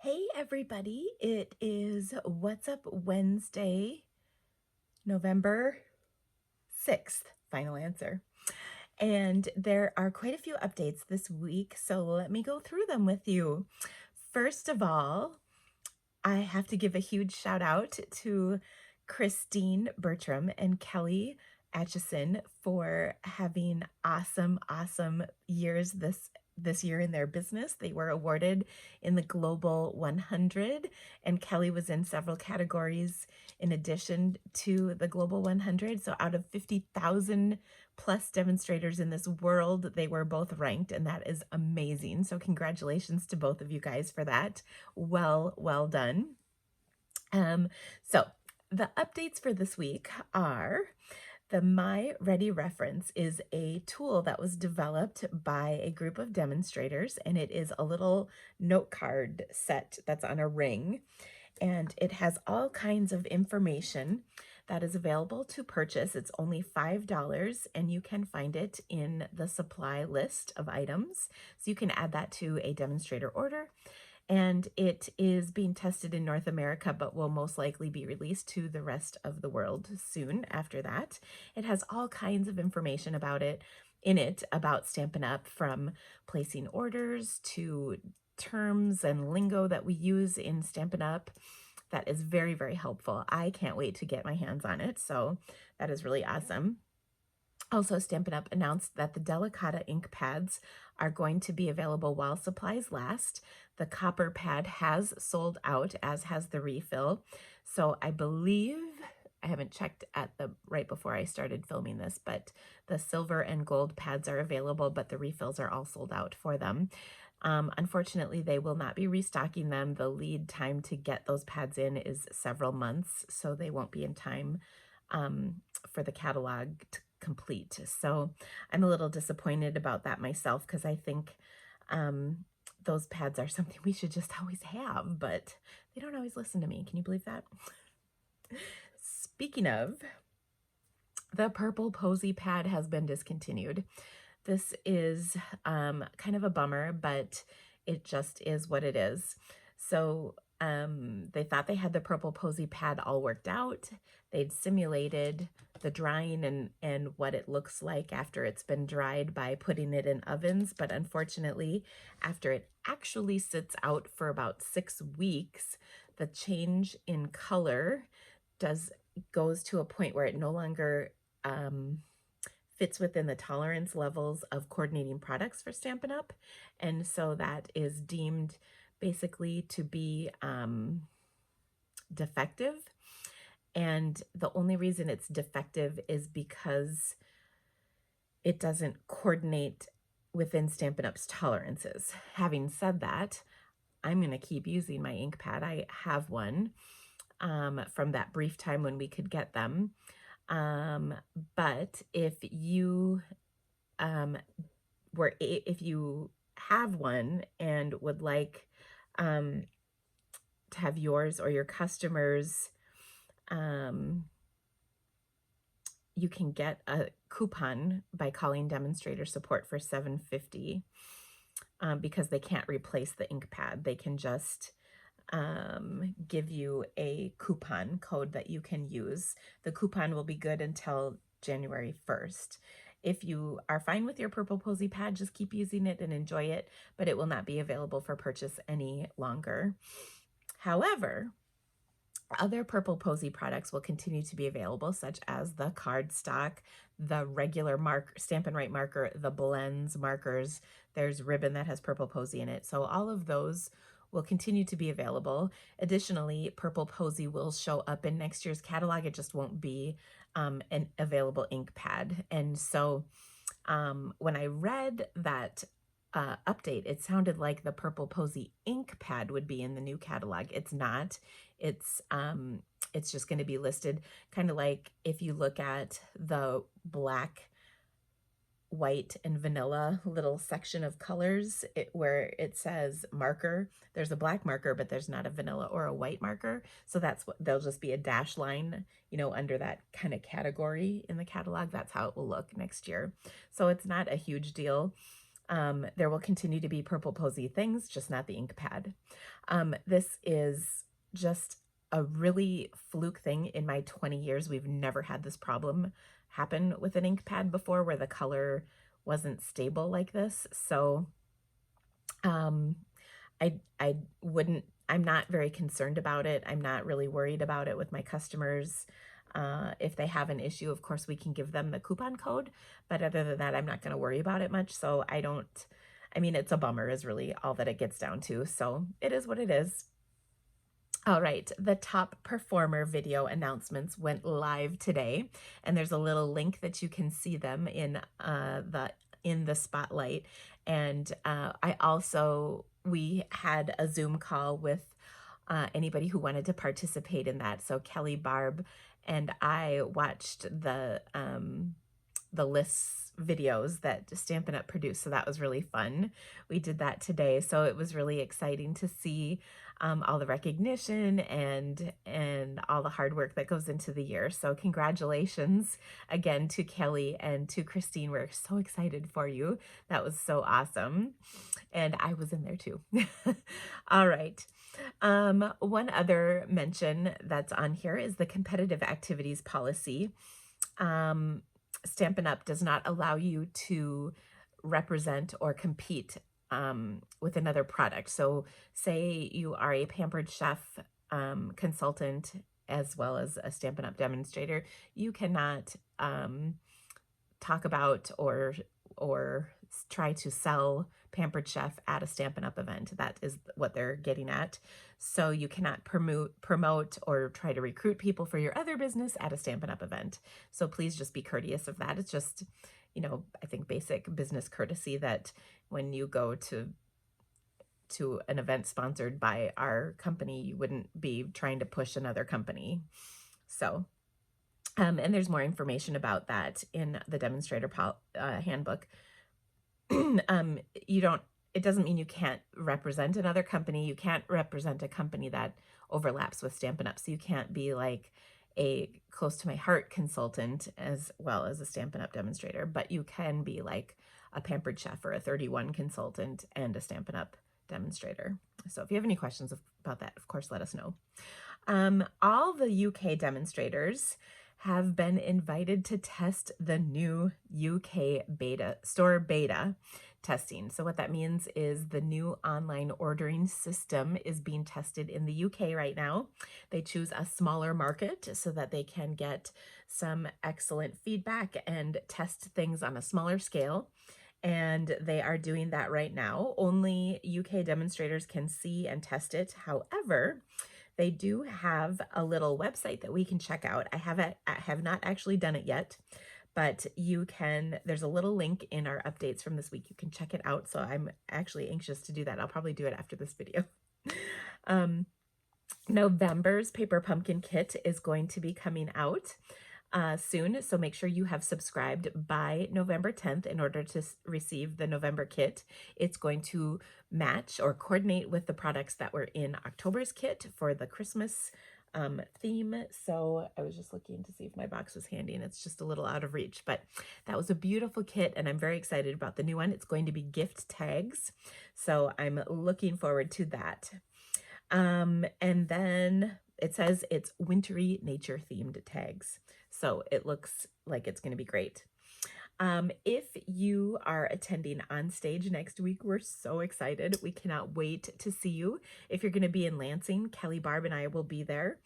Hey everybody, it is What's Up Wednesday, November 6th, final answer. And there are quite a few updates this week, so let me go through them with you. First of all, I have to give a huge shout out to Christine Bertram and Kelly Atchison for having awesome years this year in their business. They were awarded in the Global 100, and Kelly was in several categories in addition to the Global 100. So out of 50,000 plus demonstrators in this world, they were both ranked, and that is amazing. So congratulations to both of you guys for that. Well done. So the updates for this week are the My Ready reference is a tool that was developed by a group of demonstrators, and it is a little note card set that's on a ring, and it has all kinds of information that is available to purchase. It's only $5, and you can find it in the supply list of items. So you can add that to a demonstrator order. And it is being tested in North America, but will most likely be released to the rest of the world soon after that. It has all kinds of information about about Stampin' Up, from placing orders to terms and lingo that we use in Stampin' Up. That is very helpful. I can't wait to get my hands on it, so that is really awesome. Also, Stampin' Up announced that the Delicata ink pads are going to be available while supplies last. The copper pad has sold out, as has the refill. So I believe, I haven't checked at the right before I started filming this, but the silver and gold pads are available, but the refills are all sold out for them. Unfortunately, they will not be restocking them. The lead time to get those pads in is several months, so they won't be in time for the catalog to complete. So I'm a little disappointed about that myself, because I think those pads are something we should just always have, but they don't always listen to me. Can you believe that? Speaking of, the purple posy pad has been discontinued. This is kind of a bummer, but it just is what it is. So they thought they had the purple posy pad all worked out. They'd simulated the drying and what it looks like after it's been dried by putting it in ovens, but unfortunately, after it actually sits out for about 6 weeks, the change in color goes to a point where it no longer fits within the tolerance levels of coordinating products for Stampin' Up. And so that is deemed basically to be defective. And the only reason it's defective is because it doesn't coordinate within Stampin' Up's tolerances. Having said that, I'm going to keep using my ink pad. I have one from that brief time when we could get them. But if you if you have one and would like to have yours or your customers, you can get a coupon by calling demonstrator support for $7.50, because they can't replace the ink pad. They can just give you a coupon code that you can use. The coupon will be good until January 1st. If you are fine with your purple posy pad, just keep using it and enjoy it, but it will not be available for purchase any longer. However, other purple posy products will continue to be available, such as the cardstock, the regular Stampin' Write marker, the blends markers. There's ribbon that has purple posy in it. So all of those will continue to be available. Additionally, purple posy will show up in next year's catalog. It just won't be an available ink pad. And so when I read that update, it sounded like the purple posy ink pad would be in the new catalog. It's not. It's just going to be listed kind of like if you look at the black, white, and vanilla little section of colors, where it says marker, there's a black marker, but there's not a vanilla or a white marker. So that's what there'll just be a dash line, under that kind of category in the catalog. That's how it will look next year. So it's not a huge deal. There will continue to be purple posy things, just not the ink pad. This is just a really fluke thing. In my 20 years, we've never had this problem happen with an ink pad before where the color wasn't stable like this. So um, I wouldn't, I'm not very concerned about it. I'm not really worried about it with my customers. If they have an issue, of course, we can give them the coupon code. But other than that, I'm not going to worry about it much. So I mean, it's a bummer is really all that it gets down to. So it is what it is. All right, the top performer video announcements went live today, and there's a little link that you can see them in the spotlight. And we had a Zoom call with anybody who wanted to participate in that. So Kelly, Barb, and I watched the lists videos that Stampin' Up! Produced, so that was really fun. We did that today, so it was really exciting to see all the recognition and all the hard work that goes into the year. So congratulations again to Kelly and to Christine. We're so excited for you. That was so awesome. And I was in there too. All right. One other mention that's on here is the competitive activities policy. Stampin' Up! Does not allow you to represent or compete with another product. So say you are a Pampered Chef consultant as well as a Stampin' Up! Demonstrator, you cannot talk about or try to sell Pampered Chef at a Stampin' Up! Event. That is what they're getting at. So you cannot promote or try to recruit people for your other business at a Stampin' Up! Event. So please just be courteous of that. It's just, I think basic business courtesy that when you go to an event sponsored by our company, you wouldn't be trying to push another company. So, and there's more information about that in the demonstrator handbook. It doesn't mean you can't represent another company. You can't represent a company that overlaps with Stampin' Up! So you can't be like a close to my heart consultant as well as a Stampin' Up! Demonstrator, but you can be like a Pampered Chef or a 31 consultant and a Stampin' Up! Demonstrator. So if you have any questions about that, of course, let us know. All the UK demonstrators have been invited to test the new UK store beta testing. So what that means is the new online ordering system is being tested in the UK right now. They choose a smaller market so that they can get some excellent feedback and test things on a smaller scale. And they are doing that right now. Only UK demonstrators can see and test it. However, they do have a little website that we can check out. I have not actually done it yet, but there's a little link in our updates from this week. You can check it out. So I'm actually anxious to do that. I'll probably do it after this video. November's Paper Pumpkin Kit is going to be coming out soon, so make sure you have subscribed by November 10th in order to receive the November kit. It's going to match or coordinate with the products that were in October's kit for the Christmas theme. So I was just looking to see if my box was handy, and it's just a little out of reach, but that was a beautiful kit, and I'm very excited about the new one. It's going to be gift tags, so I'm looking forward to that. And then it says it's wintry nature themed tags. So it looks like it's going to be great. If you are attending On Stage next week, we're so excited. We cannot wait to see you. If you're going to be in Lansing, Kelly, Barb, and I will be there.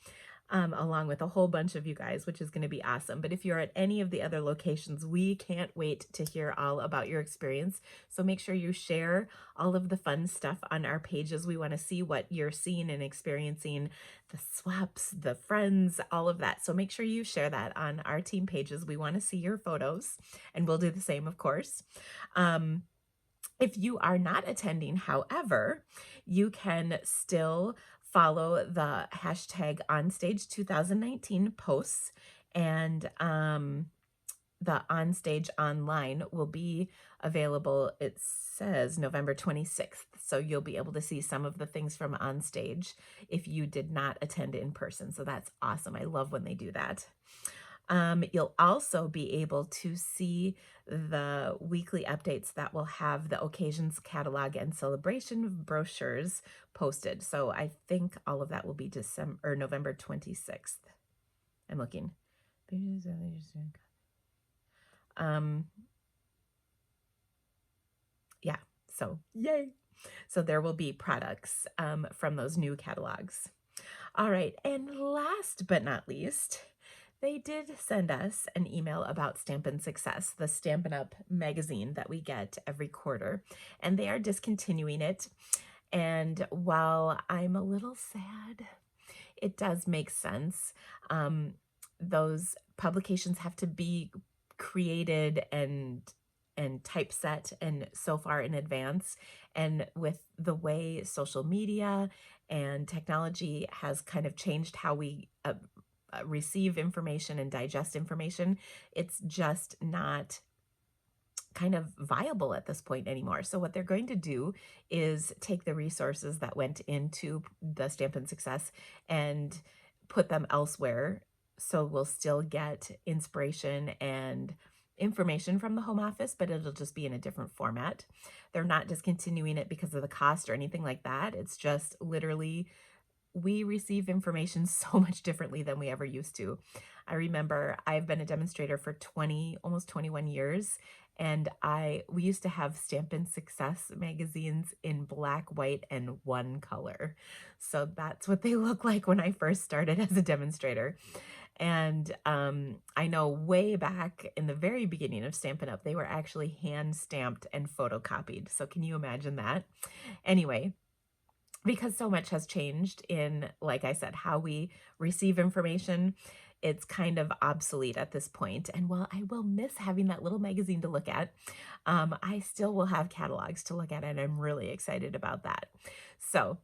Along with a whole bunch of you guys, which is going to be awesome. But if you're at any of the other locations, we can't wait to hear all about your experience. So make sure you share all of the fun stuff on our pages. We want to see what you're seeing and experiencing, the swaps, the friends, all of that. So make sure you share that on our team pages. We want to see your photos, and we'll do the same, of course. If you are not attending, however, you can still follow the hashtag onstage2019 posts, and the Onstage Online will be available, it says November 26th. So you'll be able to see some of the things from Onstage if you did not attend in person. So that's awesome. I love when they do that. You'll also be able to see the weekly updates that will have the occasions catalog and celebration brochures posted. So I think all of that will be December or November 26th. I'm looking. Um, yeah, so yay. So there will be products from those new catalogs. All right, and last but not least, they did send us an email about Stampin' Success, the Stampin' Up magazine that we get every quarter, and they are discontinuing it. And while I'm a little sad, it does make sense. Those publications have to be created and typeset and so far in advance. And with the way social media and technology has kind of changed how we receive information and digest information, it's just not kind of viable at this point anymore. So what they're going to do is take the resources that went into the Stampin' Success and put them elsewhere. So we'll still get inspiration and information from the home office, but it'll just be in a different format. They're not discontinuing it because of the cost or anything like that. It's just literally we receive information so much differently than we ever used to. I remember I've been a demonstrator for almost 21 years, and we used to have Stampin' Success magazines in black, white, and one color. So that's what they look like when I first started as a demonstrator. And I know way back in the very beginning of Stampin' Up, they were actually hand stamped and photocopied. So can you imagine that? Anyway, because so much has changed in, like I said, how we receive information, it's kind of obsolete at this point. And while I will miss having that little magazine to look at, I still will have catalogs to look at, and I'm really excited about that. So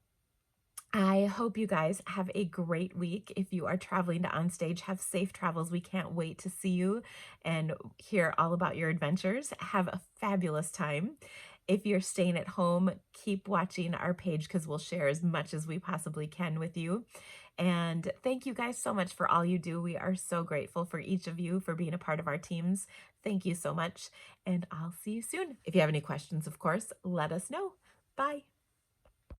I hope you guys have a great week. If you are traveling to Onstage, have safe travels. We can't wait to see you and hear all about your adventures. Have a fabulous time. If you're staying at home, keep watching our page because we'll share as much as we possibly can with you. And thank you guys so much for all you do. We are so grateful for each of you for being a part of our teams. Thank you so much, and I'll see you soon. If you have any questions, of course, let us know. Bye.